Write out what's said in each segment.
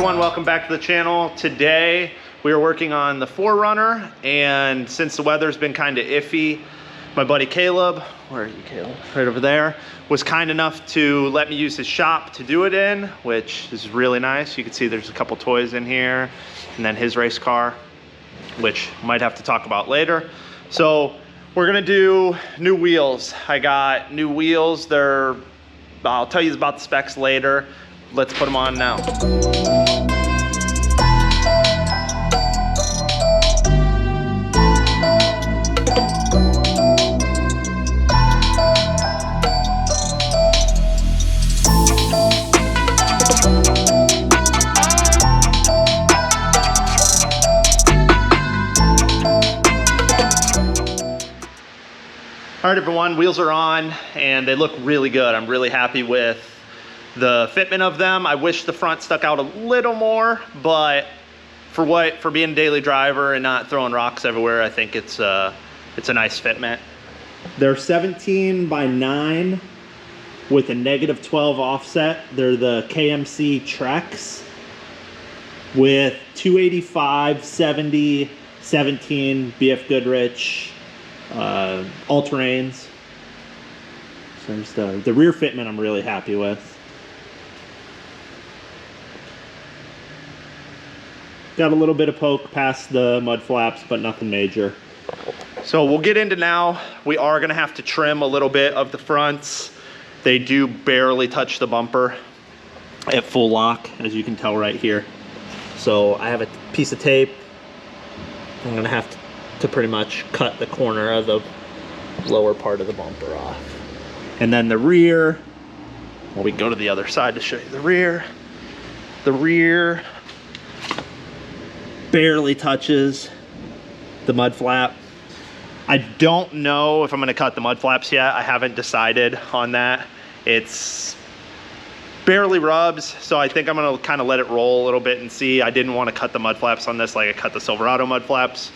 everyone, welcome back to the channel. Today we are working on the 4Runner, and since the weather's been kind of iffy, my buddy Caleb, where are you, Caleb? Right over there, was kind enough to let me use his shop to do it in, which is really nice. You can see there's a couple toys in here, and then his race car, which might have to talk about later. So we're gonna do new wheels. I got new wheels. I'll tell you about the specs later. Let's put them on now. All right, everyone, wheels are on and they look really good. I'm really happy with the fitment of them. I wish the front stuck out a little more, but for being a daily driver and not throwing rocks everywhere, I think it's a nice fitment. They're 17 by 9 with a -12 offset. They're the KMC Treks with 285, 70, 17 BF Goodrich all terrains. So there's the rear fitment I'm really happy with. Got a little bit of poke past the mud flaps, but nothing major. So we'll get into now. We are gonna have to trim a little bit of the fronts. They do barely touch the bumper at full lock, as you can tell right here. So I have a piece of tape. I'm gonna have to pretty much cut the corner of the lower part of the bumper off. And then the rear, well, we can go to the other side to show you the rear. The rear barely touches the mud flap. I don't know if I'm gonna cut the mud flaps yet. I haven't decided on that. It's barely rubs, so I think I'm gonna kind of let it roll a little bit and see. I didn't want to cut the mud flaps on this like I cut the Silverado mud flaps.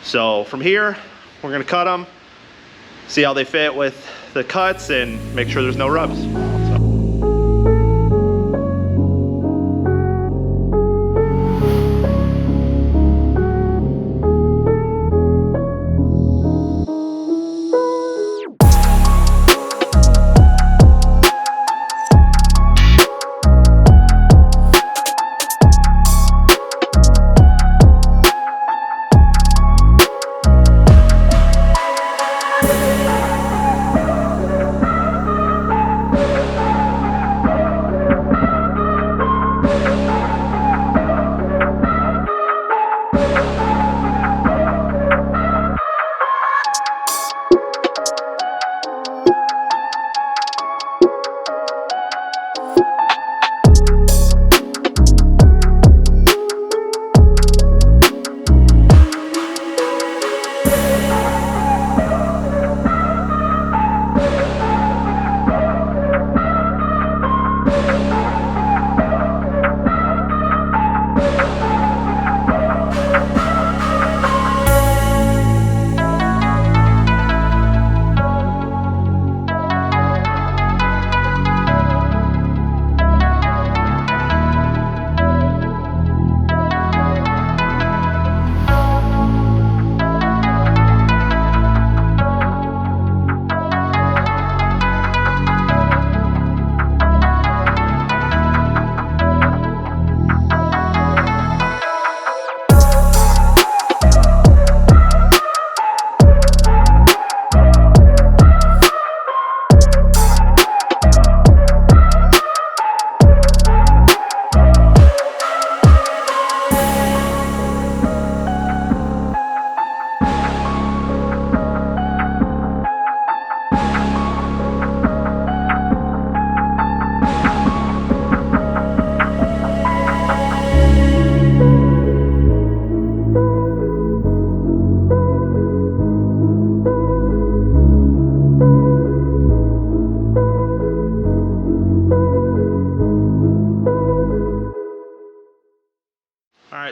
So from here, we're gonna cut them, see how they fit with the cuts, and make sure there's no rubs.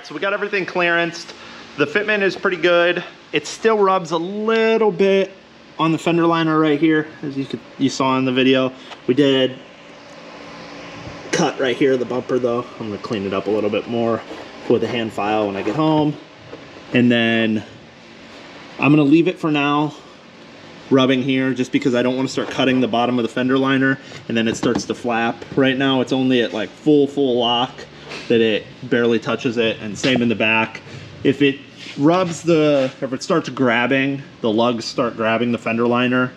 right, so we got everything clearanced. The fitment is pretty good. It still rubs a little bit on the fender liner right here, as you saw in the video. We did cut right here, the bumper though. I'm gonna clean it up a little bit more with a hand file when I get home. And then I'm gonna leave it for now, rubbing here, just because I don't want to start cutting the bottom of the fender liner and then it starts to flap. Right now it's only at like full lock that it barely touches it, and same in the back. If it rubs if it starts grabbing, the lugs start grabbing the fender liner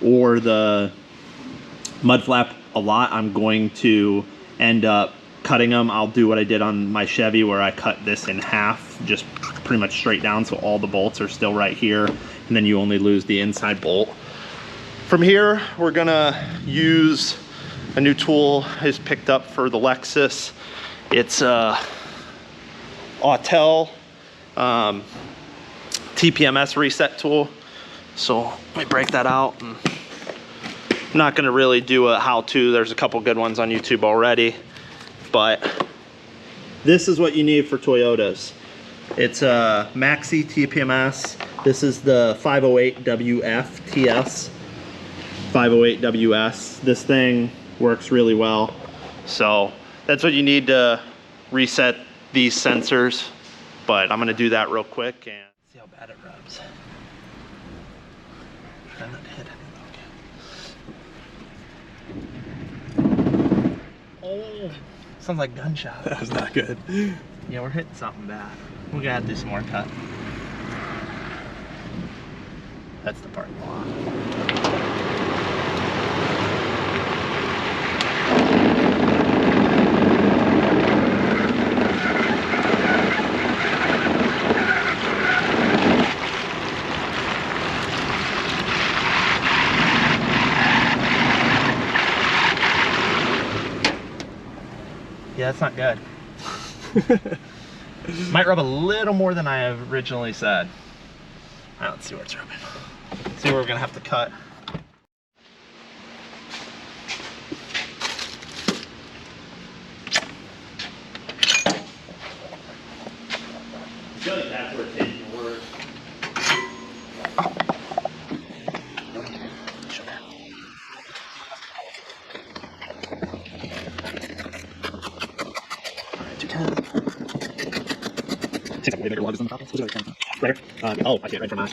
or the mud flap a lot, I'm going to end up cutting them. I'll do what I did on my Chevy where I cut this in half, just pretty much straight down, so all the bolts are still right here, and then you only lose the inside bolt. From here, we're gonna use a new tool I just picked up for the Lexus. It's a Autel TPMS reset tool. So let me break that out. And I'm not gonna really do a how-to. There's a couple good ones on YouTube already, but this is what you need for Toyotas. It's a Maxi TPMS. This is the 508WF TS. 508WS. This thing works really well. So that's what you need to reset these sensors. But I'm gonna do that real quick and see how bad it rubs. Try not to hit it. Okay. Oh, sounds like gunshot. That was not good. Yeah, we're hitting something bad. We're gonna have to do some more cut. That's the parking lot. Yeah, that's not good. Might rub a little more than I originally said. Let's see where it's rubbing. See where we're gonna have to cut. I feel like that's where it's hitting worse. Seems like way bigger lugs than the top. Right here? Oh, I see it right from my.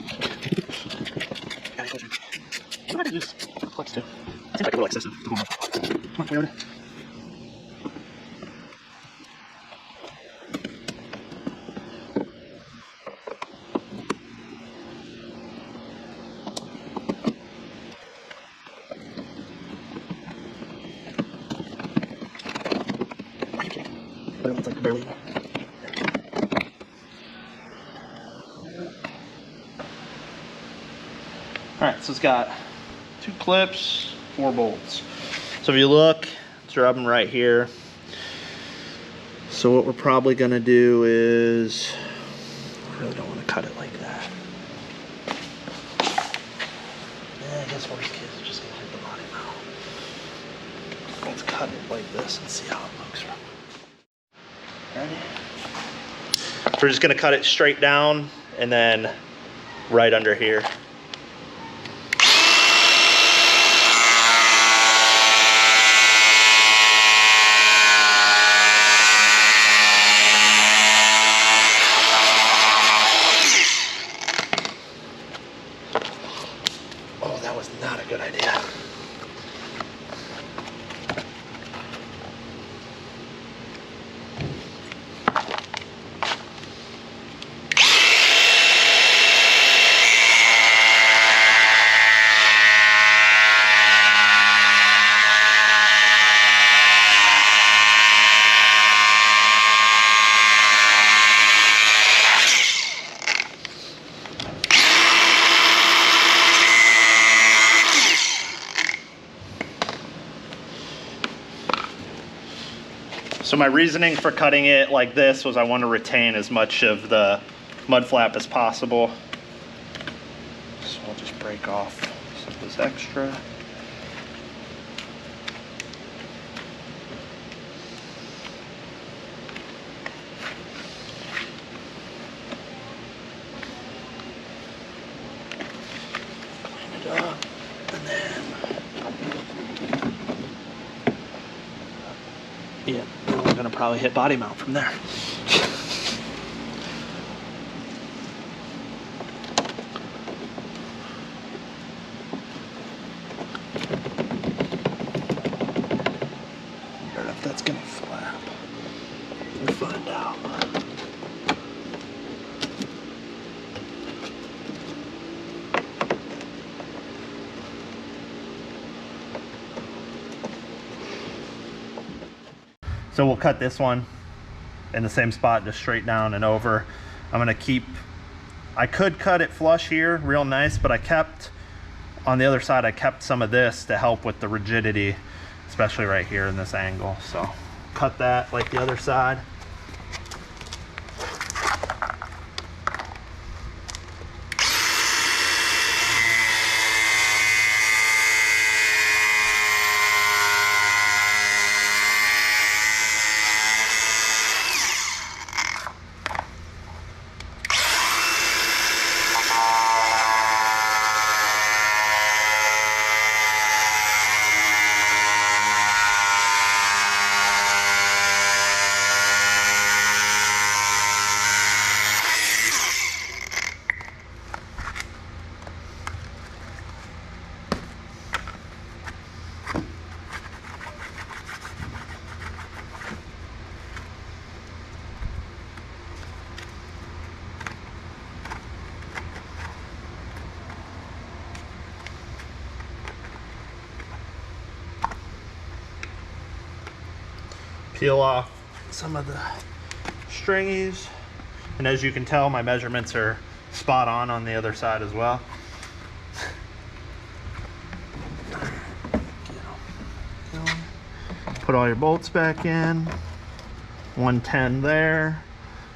What do I use? Flex too. Seems like a little excessive. Come on, Toyota. But it's like barely. Alright, so it's got 2 clips, 4 bolts. So if you look, it's rubbing right here. So what we're probably going to do is, I really don't want to cut it like that. Yeah, I guess worst case is just going to hit the body now. Let's cut it like this and see how it looks. Ready? We're just going to cut it straight down and then right under here. Oh, that was not a good idea. So my reasoning for cutting it like this was I want to retain as much of the mud flap as possible. So I'll just break off some of this extra. Clean it up, and then Yeah, we're gonna probably hit body mount from there. I don't know if that's gonna flap. We'll find out. So we'll cut this one in the same spot, just straight down and over. I'm gonna keep, I could cut it flush here real nice, but I kept, on the other side, I kept some of this to help with the rigidity, especially right here in this angle. So cut that like the other side. Peel off some of the stringies, and as you can tell, my measurements are spot on the other side as well. Put all your bolts back in. 110 there.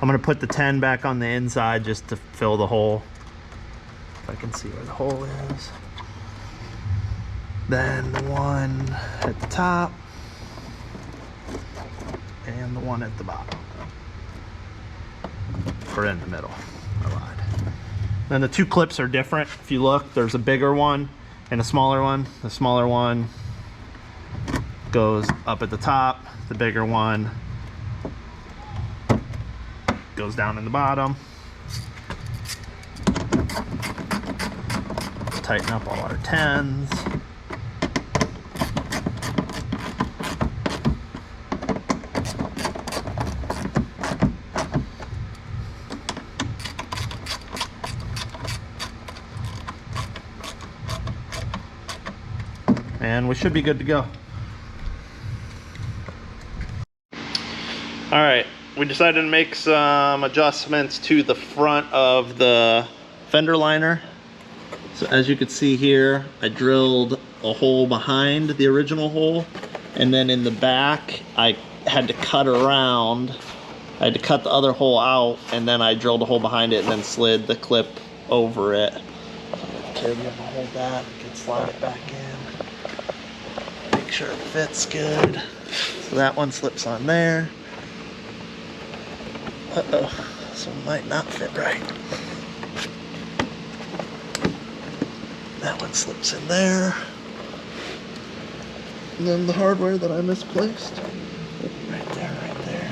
I'm gonna put the 10 back on the inside just to fill the hole, if I can see where the hole is. Then the one at the top and the one at the bottom, or in the middle. I lied. Then the two clips are different. If you look, there's a bigger one and a smaller one. The smaller one goes up at the top. The bigger one goes down in the bottom. Let's tighten up all our 10s. And we should be good to go. All right, we decided to make some adjustments to the front of the fender liner. So as you can see here, I drilled a hole behind the original hole, and then in the back, I had to cut around. I had to cut the other hole out, and then I drilled a hole behind it and then slid the clip over it. Okay, we have to hold that, we can slide it back in. Make sure it fits good. So that one slips on there. Uh-oh, this one might not fit right. That one slips in there. And then the hardware that I misplaced. Right there, right there.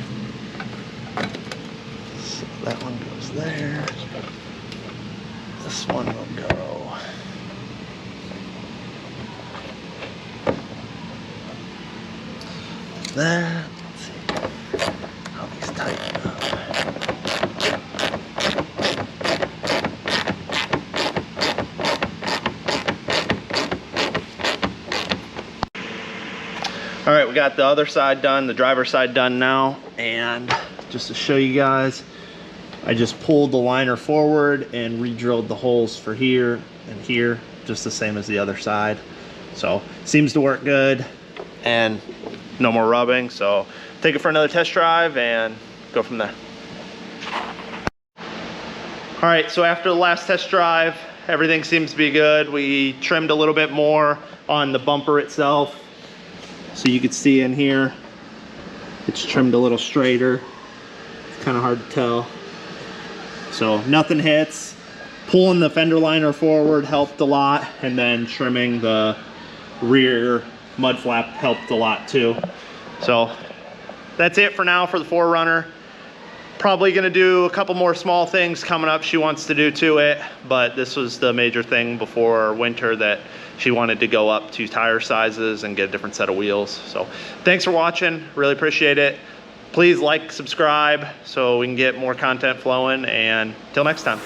So that one goes there. This one will go there. Let's see how these tighten up. All right, we got the other side done, the driver's side done now, and just to show you guys, I just pulled the liner forward and re-drilled the holes for here and here, just the same as the other side. So seems to work good, and no more rubbing. So take it for another test drive and go from there. All right, so after the last test drive, everything seems to be good. We trimmed a little bit more on the bumper itself. So you can see in here, it's trimmed a little straighter. It's kind of hard to tell. So nothing hits. Pulling the fender liner forward helped a lot, and then trimming the rear mud flap helped a lot too. So that's it for now for the 4Runner. Probably gonna do a couple more small things coming up she wants to do to it, but this was the major thing before winter, that she wanted to go up 2 tire sizes and get a different set of wheels. So thanks for watching, really appreciate it. Please like, subscribe so we can get more content flowing, and till next time.